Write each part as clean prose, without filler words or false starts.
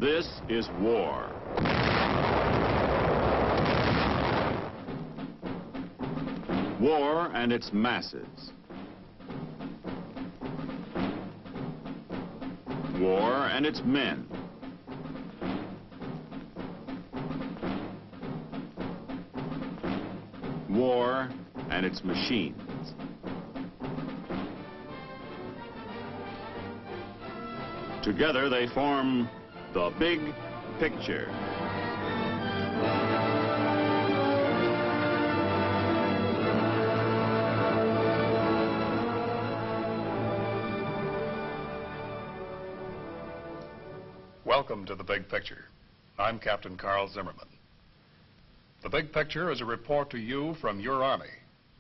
This is war. War and its masses. War and its men. War and its machines. Together they form the big picture. Welcome to The Big Picture. I'm Captain Carl Zimmerman. The Big Picture is a report to you from your Army,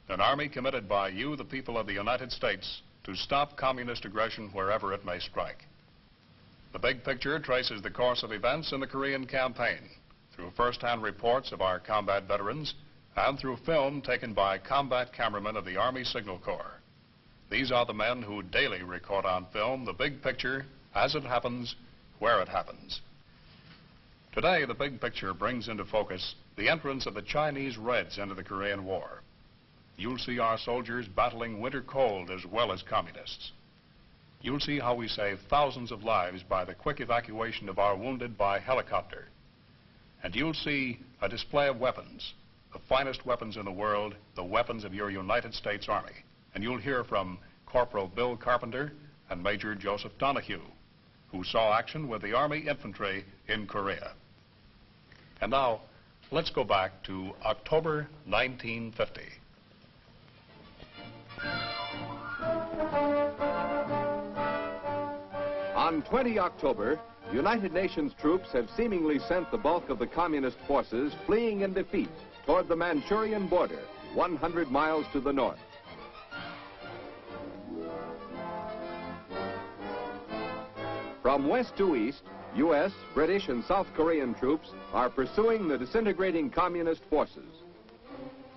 an Army committed by you, the people of the United States, to stop communist aggression wherever it may strike. The Big Picture traces the course of events in the Korean campaign through first-hand reports of our combat veterans and through film taken by combat cameramen of the Army Signal Corps. These are the men who daily record on film the big picture as it happens, where it happens. Today, the Big Picture brings into focus the entrance of the Chinese Reds into the Korean War. You'll see our soldiers battling winter cold as well as communists. You'll see how we save thousands of lives by the quick evacuation of our wounded by helicopter. And you'll see a display of weapons, the finest weapons in the world, the weapons of your United States Army. And you'll hear from Corporal Bill Carpenter and Major Joseph Donahue, who saw action with the Army Infantry in Korea. And now, let's go back to October 1950. On 20 October, United Nations troops have seemingly sent the bulk of the communist forces fleeing in defeat toward the Manchurian border, 100 miles to the north. From west to east, U.S., British, and South Korean troops are pursuing the disintegrating communist forces.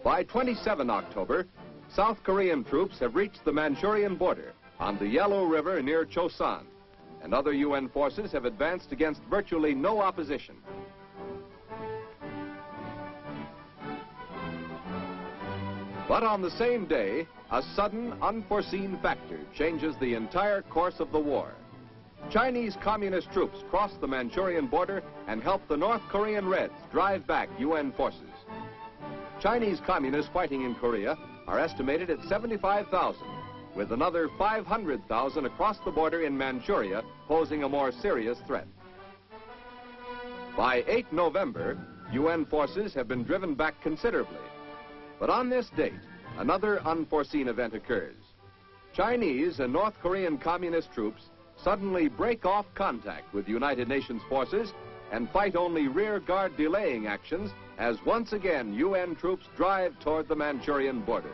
By 27 October, South Korean troops have reached the Manchurian border on the Yellow River near Chosan, and other UN forces have advanced against virtually no opposition. But on the same day, a sudden, unforeseen factor changes the entire course of the war. Chinese communist troops cross the Manchurian border and help the North Korean Reds drive back UN forces. Chinese communists fighting in Korea are estimated at 75,000, with another 500,000 across the border in Manchuria posing a more serious threat. By 8 November, UN forces have been driven back considerably. But on this date, another unforeseen event occurs. Chinese and North Korean communist troops suddenly break off contact with United Nations forces and fight only rear guard delaying actions as once again UN troops drive toward the Manchurian border.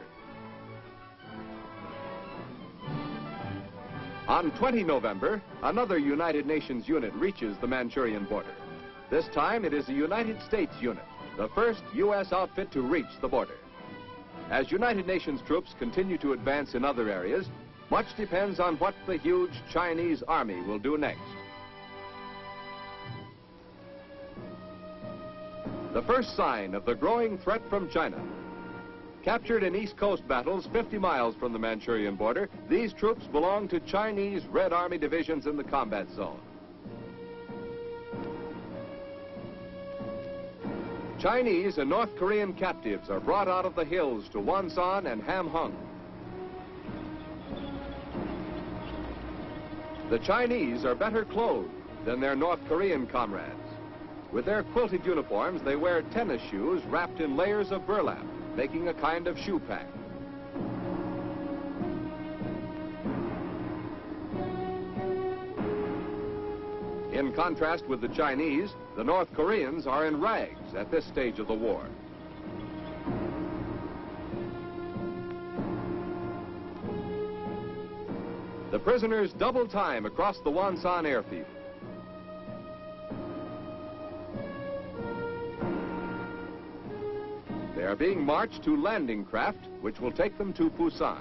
On 20 November, another United Nations unit reaches the Manchurian border. This time it is a United States unit, the first U.S. outfit to reach the border. As United Nations troops continue to advance in other areas, much depends on what the huge Chinese army will do next. The first sign of the growing threat from China. Captured in East Coast battles 50 miles from the Manchurian border, these troops belong to Chinese Red Army divisions in the combat zone. Chinese and North Korean captives are brought out of the hills to Wonsan and Hamhung. The Chinese are better clothed than their North Korean comrades. With their quilted uniforms, they wear tennis shoes wrapped in layers of burlap, making a kind of shoe pack. In contrast with the Chinese, the North Koreans are in rags at this stage of the war. The prisoners double time across the Wonsan airfield. They are being marched to landing craft, which will take them to Busan.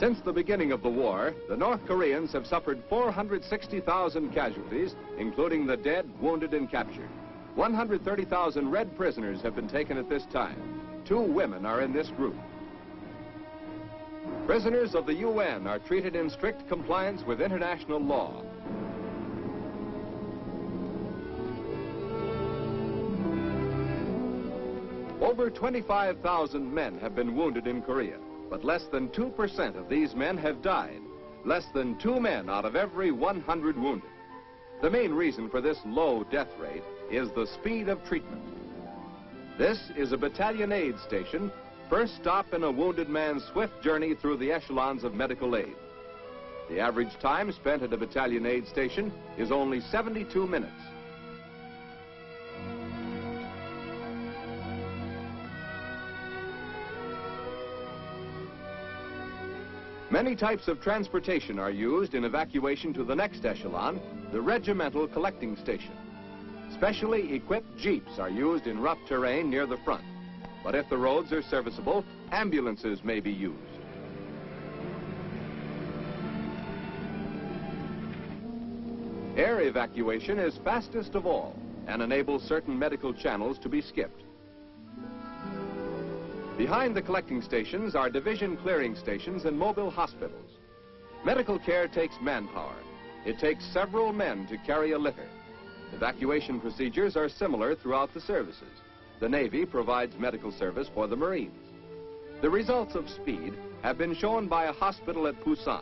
Since the beginning of the war, the North Koreans have suffered 460,000 casualties, including the dead, wounded, and captured. 130,000 Red prisoners have been taken at this time. 2 women are in this group. Prisoners of the UN are treated in strict compliance with international law. Over 25,000 men have been wounded in Korea, but less than 2% of these men have died. Less than 2 men out of every 100 wounded. The main reason for this low death rate is the speed of treatment. This is a battalion aid station, first stop in a wounded man's swift journey through the echelons of medical aid. The average time spent at a battalion aid station is only 72 minutes. Many types of transportation are used in evacuation to the next echelon, the regimental collecting station. Specially equipped jeeps are used in rough terrain near the front. But if the roads are serviceable, ambulances may be used. Air evacuation is fastest of all and enables certain medical channels to be skipped. Behind the collecting stations are division clearing stations and mobile hospitals. Medical care takes manpower. It takes several men to carry a litter. Evacuation procedures are similar throughout the services. The Navy provides medical service for the Marines. The results of speed have been shown by a hospital at Busan.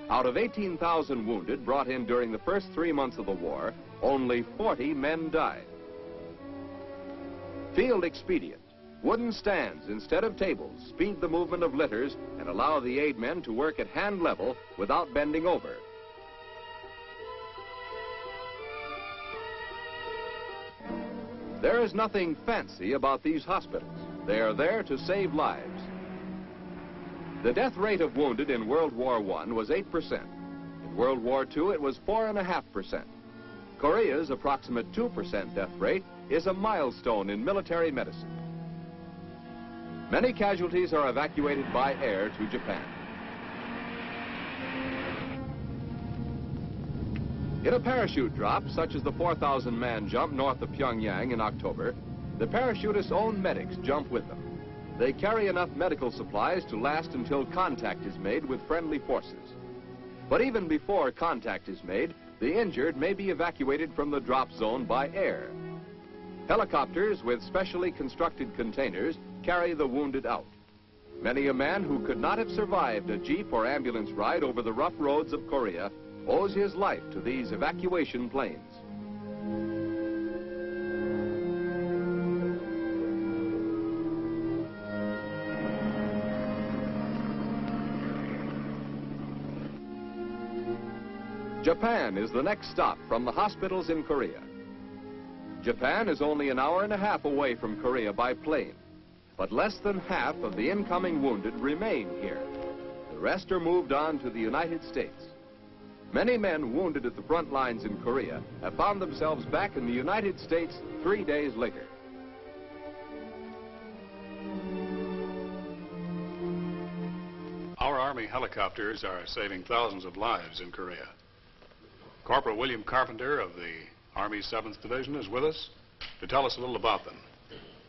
Out of 18,000 wounded brought in during the first 3 months of the war, only 40 men died. Field expedient. Wooden stands instead of tables speed the movement of litters and allow the aid men to work at hand level without bending over. There is nothing fancy about these hospitals. They are there to save lives. The death rate of wounded in World War I was 8%. In World War II, it was 4.5%. Korea's approximate 2% death rate is a milestone in military medicine. Many casualties are evacuated by air to Japan. In a parachute drop, such as the 4,000-man jump north of Pyongyang in October, the parachutists' own medics jump with them. They carry enough medical supplies to last until contact is made with friendly forces. But even before contact is made, the injured may be evacuated from the drop zone by air. Helicopters with specially constructed containers carry the wounded out. Many a man who could not have survived a jeep or ambulance ride over the rough roads of Korea owes his life to these evacuation planes. Japan is the next stop from the hospitals in Korea. Japan is only an hour and a half away from Korea by plane, but less than half of the incoming wounded remain here. The rest are moved on to the United States. Many men wounded at the front lines in Korea have found themselves back in the United States 3 days later. Our Army helicopters are saving thousands of lives in Korea. Corporal William Carpenter of the Army's 7th Division is with us to tell us a little about them.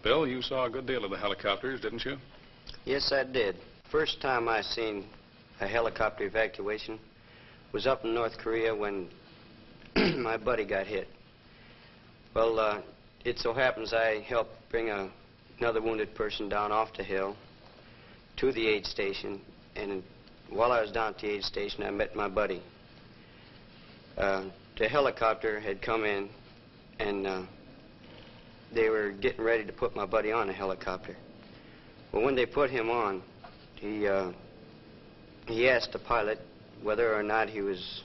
Bill, you saw a good deal of the helicopters, didn't you? Yes, I did. First time I seen a helicopter evacuation was up in North Korea when my buddy got hit. Well, it so happens I helped bring another wounded person down off the hill to the aid station, and while I was down at the aid station, I met my buddy. The helicopter had come in, and they were getting ready to put my buddy on a helicopter. Well, when they put him on, he asked the pilot whether or not he was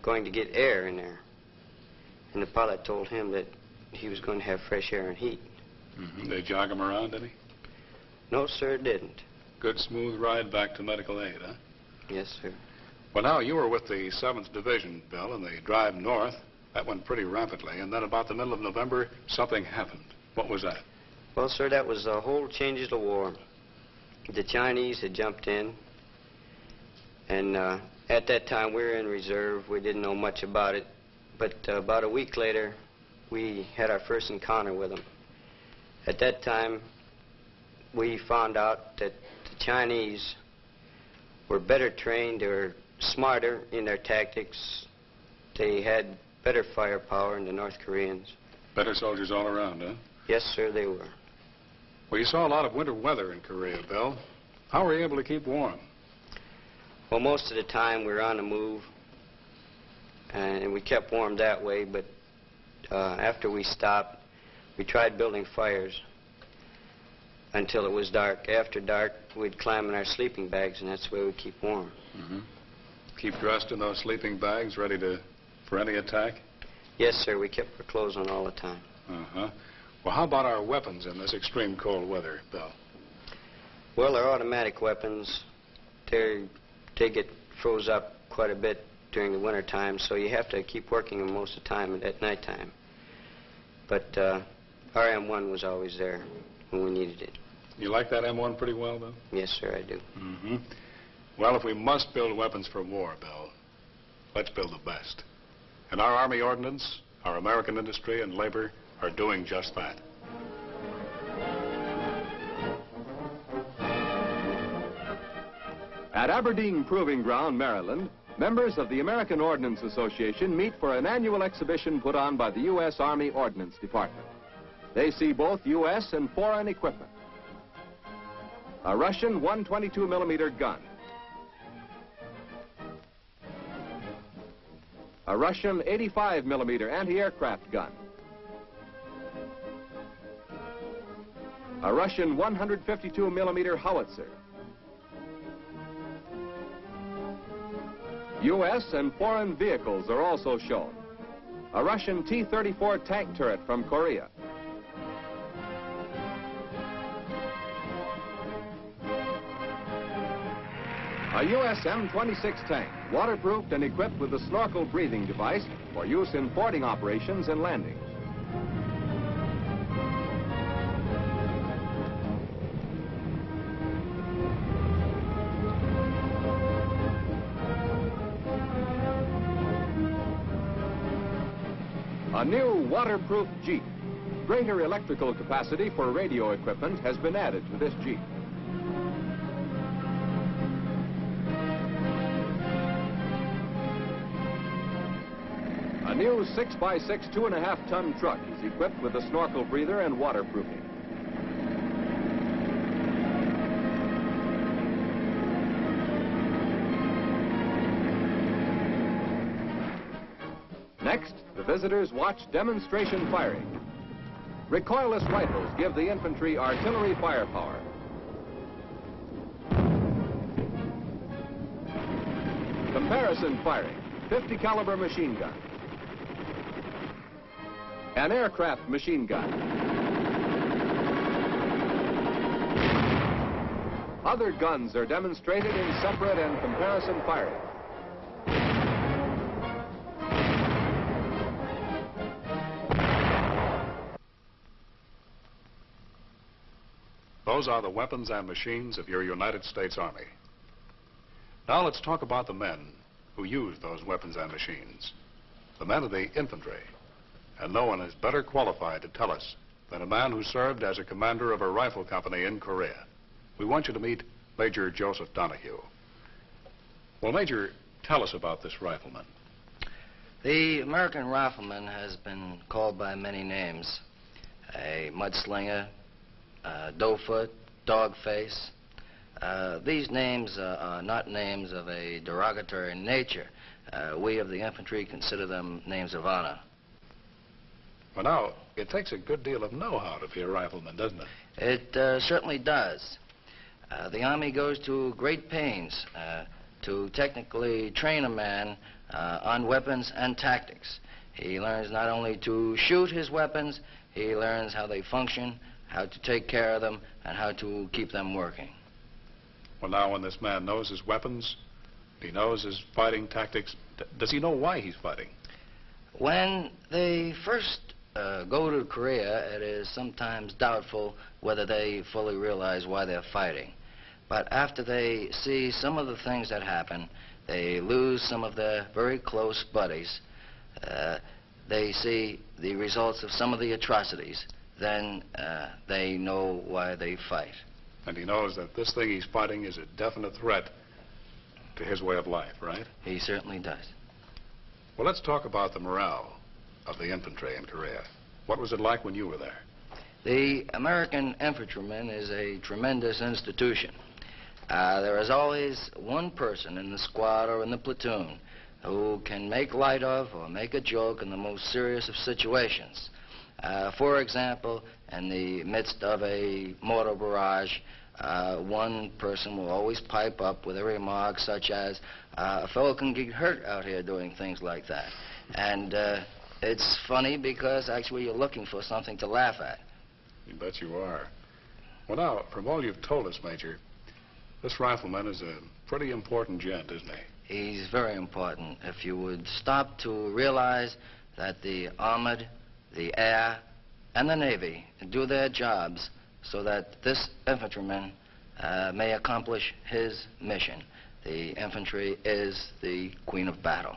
going to get air in there. And the pilot told him that he was going to have fresh air and heat. Mm-hmm. They jog him around, did he? No, sir, it didn't. Good smooth ride back to medical aid, huh? Yes, sir. Well, now, you were with the 7th Division, Bill, and the drive north. That went pretty rapidly, and then about the middle of November, something happened. What was that? Well, sir, that was the whole change of the war. The Chinese had jumped in, And at that time, we were in reserve. We didn't know much about it. But about a week later, we had our first encounter with them. At that time, we found out that the Chinese were better trained, they were smarter in their tactics, they had better firepower than the North Koreans. Better soldiers all around, huh? Yes, sir, they were. Well, you saw a lot of winter weather in Korea, Bill. How were you able to keep warm? Well, most of the time we were on the move, and we kept warm that way, but after we stopped, we tried building fires until it was dark. After dark, we'd climb in our sleeping bags, and that's the way we'd keep warm. Mm-hmm. Keep dressed in those sleeping bags, ready for any attack? Yes, sir, we kept our clothes on all the time. Uh-huh. Well, how about our weapons in this extreme cold weather, Bill? Well, our automatic weapons, they get froze up quite a bit during the winter time, so you have to keep working them most of the time at nighttime. But our M1 was always there when we needed it. You like that M1 pretty well, Bill? Yes, sir, I do. Mm-hmm. Well, if we must build weapons for war, Bill, let's build the best. And our Army Ordnance, our American industry and labor are doing just that. At Aberdeen Proving Ground, Maryland, members of the American Ordnance Association meet for an annual exhibition put on by the U.S. Army Ordnance Department. They see both U.S. and foreign equipment. A Russian 122-millimeter gun. A Russian 85-millimeter anti-aircraft gun. A Russian 152-millimeter howitzer. U.S. and foreign vehicles are also shown. A Russian T-34 tank turret from Korea. A U.S. M-26 tank, waterproofed and equipped with a snorkel breathing device for use in fording operations and landings. A new waterproof Jeep. Greater electrical capacity for radio equipment has been added to this Jeep. A new 6x6 2.5-ton truck is equipped with a snorkel breather and waterproofing. Next, the visitors watch demonstration firing. Recoilless rifles give the infantry artillery firepower. Comparison firing, 50 caliber machine gun. An aircraft machine gun. Other guns are demonstrated in separate and comparison firing. Those are the weapons and machines of your United States Army. Now let's talk about the men who use those weapons and machines. The men of the infantry. And no one is better qualified to tell us than a man who served as a commander of a rifle company in Korea. We want you to meet Major Joseph Donahue. Well, Major, tell us about this rifleman. The American rifleman has been called by many names. A mudslinger, doughfoot, dogface. These names are not names of a derogatory nature. We of the infantry consider them names of honor. Well, now, it takes a good deal of know-how to be a rifleman, doesn't it? It certainly does. The Army goes to great pains to technically train a man on weapons and tactics. He learns not only to shoot his weapons, he learns how they function, how to take care of them, and how to keep them working. Well, now, when this man knows his weapons, he knows his fighting tactics, does he know why he's fighting? When they first go to Korea, it is sometimes doubtful whether they fully realize why they're fighting. But after they see some of the things that happen, they lose some of their very close buddies, they see the results of some of the atrocities, then they know why they fight. And he knows that this thing he's fighting is a definite threat to his way of life, right? He certainly does. Well, let's talk about the morale of the infantry in Korea. What was it like when you were there? The American infantryman is a tremendous institution. There is always one person in the squad or in the platoon who can make light of or make a joke in the most serious of situations. For example, in the midst of a mortar barrage, one person will always pipe up with a remark such as, a fellow can get hurt out here doing things like that. And it's funny because actually you're looking for something to laugh at. You bet you are. Well, now, from all you've told us, Major, this rifleman is a pretty important gent, isn't he? He's very important. If you would stop to realize that the Armored, the Air, and the Navy do their jobs so that this infantryman may accomplish his mission. The infantry is the queen of battle.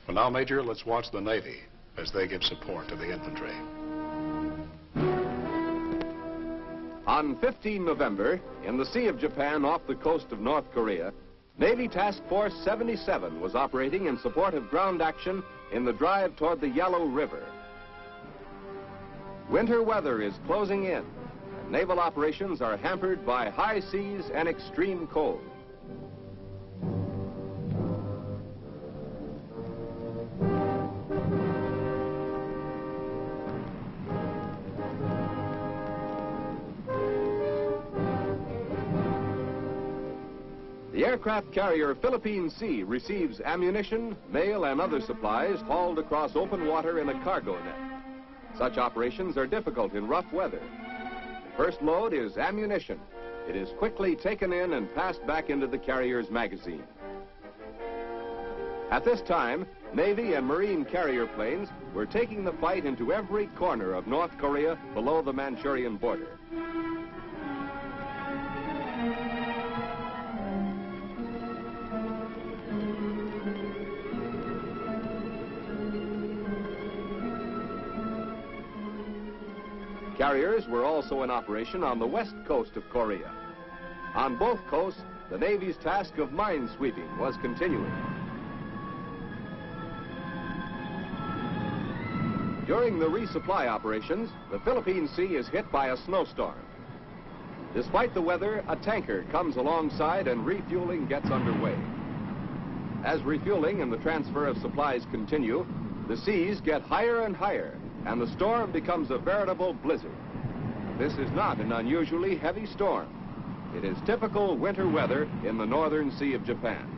Well, now, Major, let's watch the Navy as they give support to the infantry. On 15 November, in the Sea of Japan off the coast of North Korea, Navy Task Force 77 was operating in support of ground action in the drive toward the Yalu River. Winter weather is closing in, and naval operations are hampered by high seas and extreme cold. The aircraft carrier Philippine Sea receives ammunition, mail, and other supplies hauled across open water in a cargo net. Such operations are difficult in rough weather. The first load is ammunition. It is quickly taken in and passed back into the carrier's magazine. At this time, Navy and Marine carrier planes were taking the fight into every corner of North Korea below the Manchurian border. Carriers were also in operation on the west coast of Korea. On both coasts, the Navy's task of mine sweeping was continuing. During the resupply operations, the Philippine Sea is hit by a snowstorm. Despite the weather, a tanker comes alongside and refueling gets underway. As refueling and the transfer of supplies continue, the seas get higher and higher, and the storm becomes a veritable blizzard. This is not an unusually heavy storm. It is typical winter weather in the northern Sea of Japan.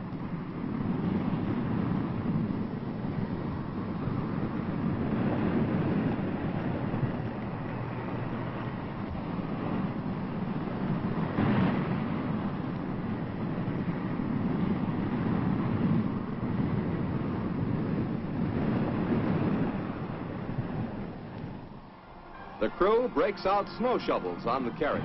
The crew breaks out snow shovels on the carrier.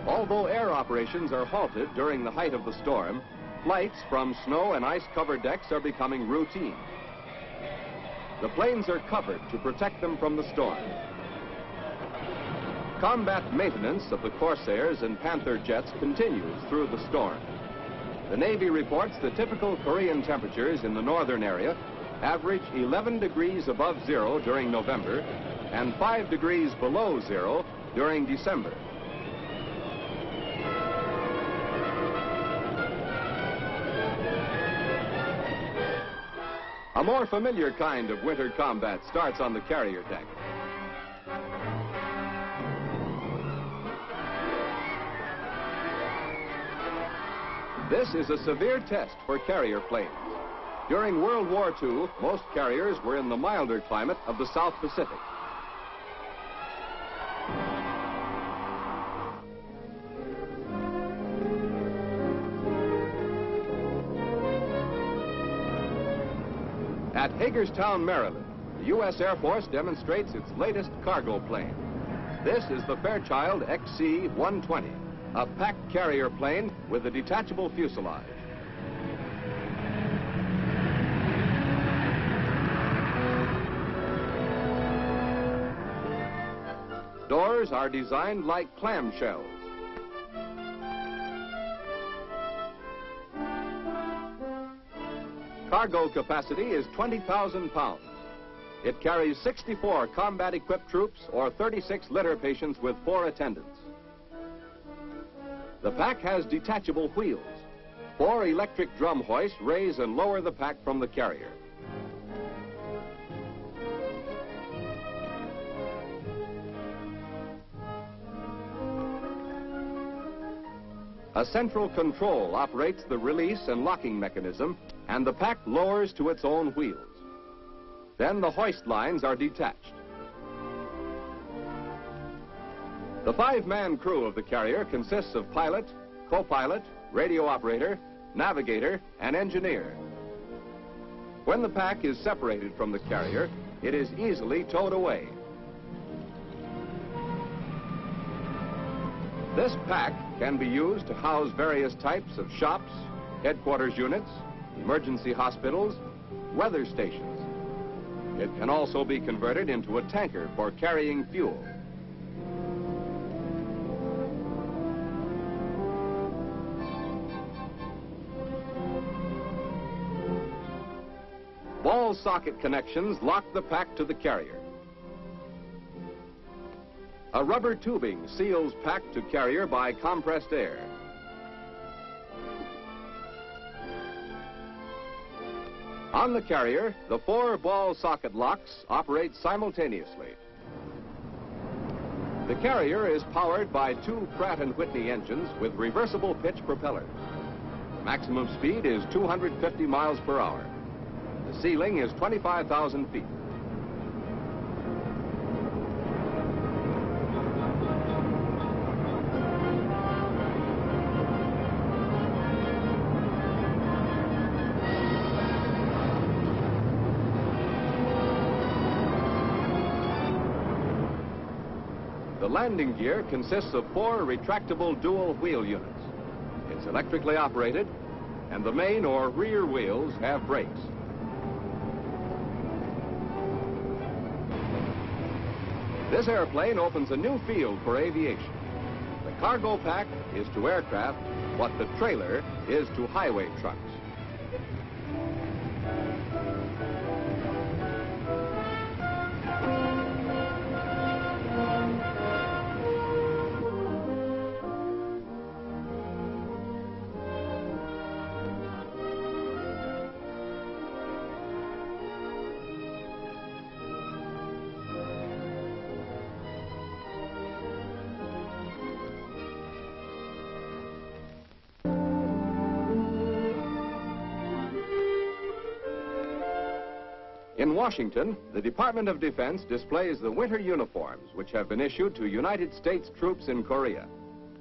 Although air operations are halted during the height of the storm, flights from snow and ice-covered decks are becoming routine. The planes are covered to protect them from the storm. Combat maintenance of the Corsairs and Panther jets continues through the storm. The Navy reports the typical Korean temperatures in the northern area average 11 degrees above zero during November and 5 degrees below zero during December. A more familiar kind of winter combat starts on the carrier deck. This is a severe test for carrier planes. During World War II, most carriers were in the milder climate of the South Pacific. At Hagerstown, Maryland, the U.S. Air Force demonstrates its latest cargo plane. This is the Fairchild XC-120. a packed carrier plane with a detachable fuselage. Doors are designed like clamshells. Cargo capacity is 20,000 pounds. It carries 64 combat-equipped troops or 36 litter patients with 4 attendants. The pack has detachable wheels. 4 electric drum hoists raise and lower the pack from the carrier. A central control operates the release and locking mechanism, and the pack lowers to its own wheels. Then the hoist lines are detached. The 5-man crew of the carrier consists of pilot, co-pilot, radio operator, navigator, and engineer. When the pack is separated from the carrier, it is easily towed away. This pack can be used to house various types of shops, headquarters units, emergency hospitals, weather stations. It can also be converted into a tanker for carrying fuel. Ball socket connections lock the pack to the carrier. A rubber tubing seals pack to carrier by compressed air. On the carrier, the 4 ball socket locks operate simultaneously. The carrier is powered by 2 Pratt & Whitney engines with reversible pitch propellers. Maximum speed is 250 miles per hour. The ceiling is 25,000 feet. The landing gear consists of 4 retractable dual wheel units. It's electrically operated, and the main or rear wheels have brakes. This airplane opens a new field for aviation. The cargo pack is to aircraft what the trailer is to highway trucks. In Washington, the Department of Defense displays the winter uniforms which have been issued to United States troops in Korea,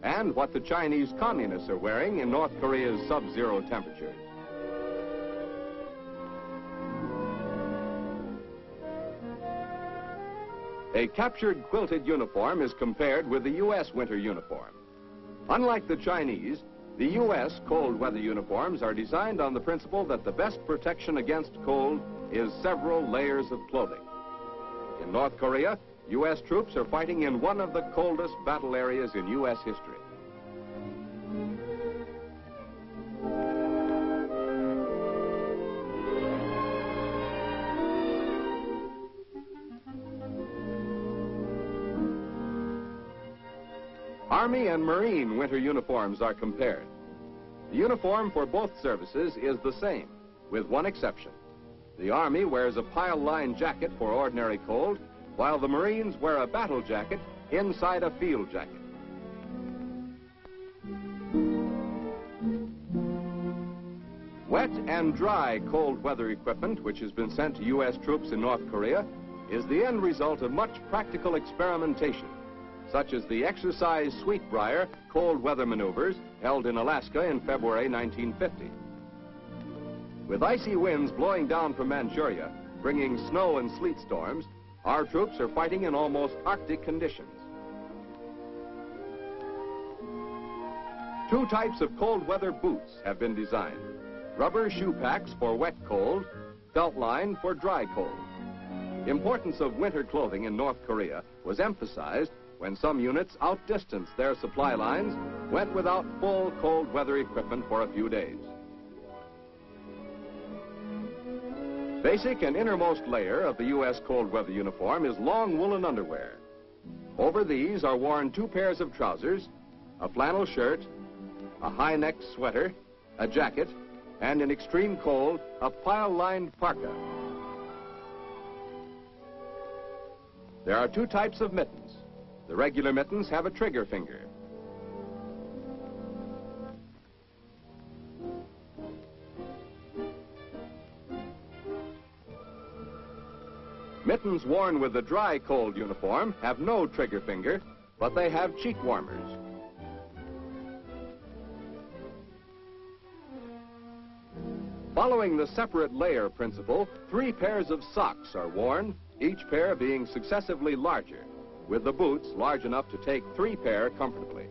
and what the Chinese communists are wearing in North Korea's sub-zero temperatures. A captured quilted uniform is compared with the U.S. winter uniform. Unlike the Chinese, the U.S. cold weather uniforms are designed on the principle that the best protection against cold is several layers of clothing. In North Korea, U.S. troops are fighting in one of the coldest battle areas in U.S. history. Army and Marine winter uniforms are compared. The uniform for both services is the same, with one exception. The Army wears a pile-line jacket for ordinary cold, while the Marines wear a battle jacket inside a field jacket. Wet and dry cold weather equipment, which has been sent to U.S. troops in North Korea, is the end result of much practical experimentation, such as the exercise Sweetbriar cold weather maneuvers held in Alaska in February 1950. With icy winds blowing down from Manchuria, bringing snow and sleet storms, our troops are fighting in almost Arctic conditions. Two types of cold weather boots have been designed. Rubber shoe packs for wet cold, felt line for dry cold. Importance of winter clothing in North Korea was emphasized when some units outdistanced their supply lines, went without full cold weather equipment for a few days. Basic and innermost layer of the U.S. cold weather uniform is long woolen underwear. Over these are worn two pairs of trousers, a flannel shirt, a high-necked sweater, a jacket, and in extreme cold, a pile-lined parka. There are two types of mittens. The regular mittens have a trigger finger. Mittens worn with the dry cold uniform have no trigger finger, but they have cheek warmers. Following the separate layer principle, 3 pairs of socks are worn, each pair being successively larger, with the boots large enough to take 3 pair comfortably.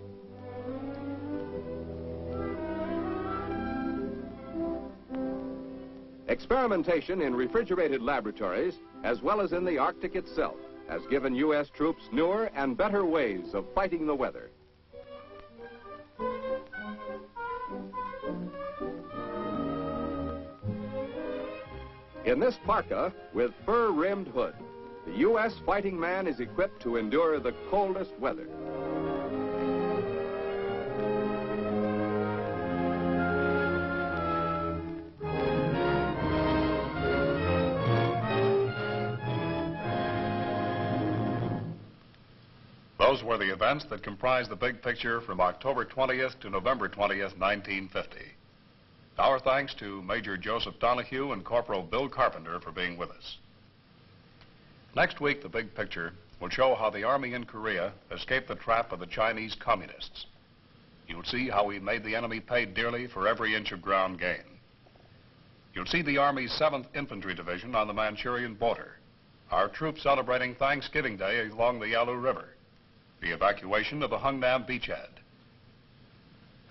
Experimentation in refrigerated laboratories, as well as in the Arctic itself, has given U.S. troops newer and better ways of fighting the weather. In this parka, with fur-rimmed hood, the U.S. fighting man is equipped to endure the coldest weather. Those were the events that comprise the big picture from October 20th to November 20th, 1950. Our thanks to Major Joseph Donahue and Corporal Bill Carpenter for being with us. Next week, the big picture will show how the Army in Korea escaped the trap of the Chinese communists. You'll see how we made the enemy pay dearly for every inch of ground gain. You'll see the Army's 7th Infantry Division on the Manchurian border, our troops celebrating Thanksgiving Day along the Yalu River, the evacuation of the Hungnam beachhead.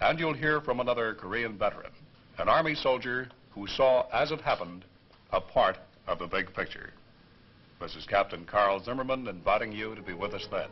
And you'll hear from another Korean veteran, an Army soldier who saw, as it happened, a part of the big picture. This is Captain Carl Zimmerman inviting you to be with us then.